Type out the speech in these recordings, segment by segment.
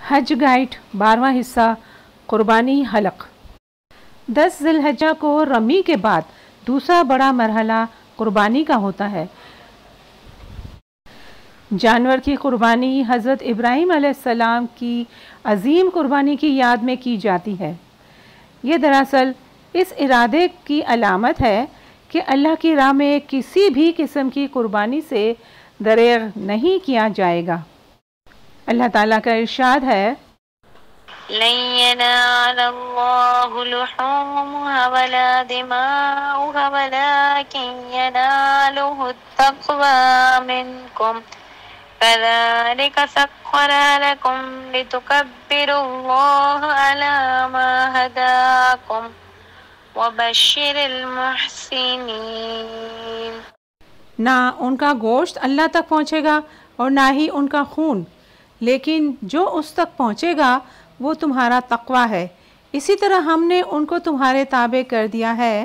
हज गाइड 12वां हिस्सा कुर्बानी हलक। 10 ज़िलहज्जा को रमी के बाद दूसरा बड़ा मरहला कुर्बानी का होता है। जानवर की कुर्बानी हज़रत इब्राहीम अलैहिस्सलाम की अजीम कुर्बानी की याद में की जाती है। ये दरअसल इस इरादे की अलामत है कि अल्लाह की राह में किसी भी किस्म की कुर्बानी से दरेग नहीं किया जाएगा। अल्लाह ताला का इरशाद है, लन यनालल्लाहु लुहूमुहा वला दिमाउहा वलाकिन यनालुहु तक़वा मिनकुम कज़ालिका सख्खरा लकुम लितुकब्बिरुल्लाह अला मा हदाकुम वबश्शिरिल मुहसिनीन। ना उनका गोश्त अल्लाह तक पहुँचेगा और ना ही उनका खून, लेकिन जो उस तक पहुँचेगा वो तुम्हारा तक़वा है। इसी तरह हमने उनको तुम्हारे ताबे कर दिया है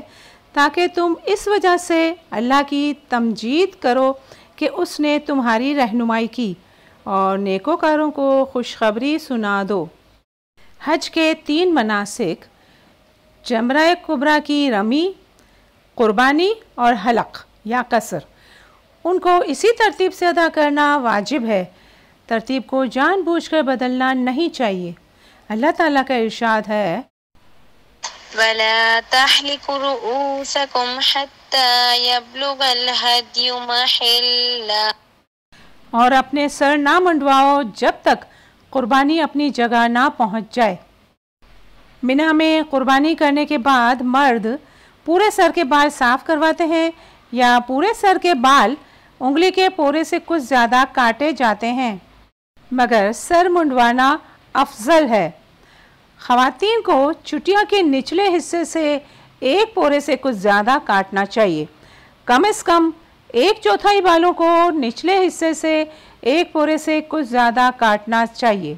ताकि तुम इस वजह से अल्लाह की तमजीद करो कि उसने तुम्हारी रहनुमाई की और नेकोकारों को खुशखबरी सुना दो। हज के 3 मनासिक जमरा कुबरा की रमी, कुर्बानी और हलक या कसर, उनको इसी तरतीब से अदा करना वाजिब है। तरतीब को जानबूझकर बदलना नहीं चाहिए। अल्लाह ताला का इरशाद है, वला तहलिकु रुऊसकुम हत्ता यब्लुगल हद्यु महल्ला, और अपने सर ना मंडवाओ जब तक कुर्बानी अपनी जगह ना पहुंच जाए। मिना में कुर्बानी करने के बाद मर्द पूरे सर के बाल साफ करवाते हैं या पूरे सर के बाल उंगली के पोरे से कुछ ज़्यादा काटे जाते हैं, मगर सर मुंडवाना अफजल है। ख़वातीन को चुटिया के निचले हिस्से से एक पोरे से कुछ ज़्यादा काटना चाहिए। कम से कम 1/4 बालों को निचले हिस्से से एक पोरे से कुछ ज़्यादा काटना चाहिए।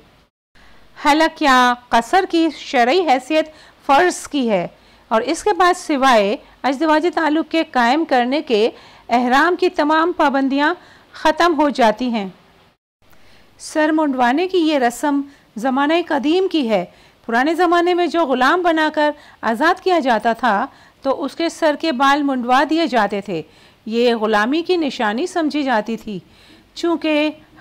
हलक या कसर की शरई हैसियत फ़र्ज़ की है और इसके बाद सिवाय अज़दवाजी ताल्लुक़ के कायम करने के एहराम की तमाम पाबंदियाँ ख़त्म हो जाती हैं। सर मुंडवाने की ये रस्म ज़माने कदीम की है। पुराने ज़माने में जो ग़ुलाम बनाकर आज़ाद किया जाता था तो उसके सर के बाल मुंडवा दिए जाते थे। ये ग़ुलामी की निशानी समझी जाती थी। चूँकि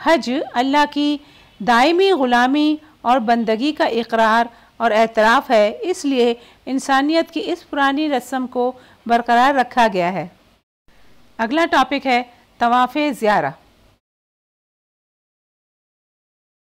हज अल्लाह की दायमी ग़ुलामी और बंदगी का इकरार और एतराफ़ है, इसलिए इंसानियत की इस पुरानी रस्म को बरकरार रखा गया है। अगला टॉपिक है तवाफ़े ज़ियारा।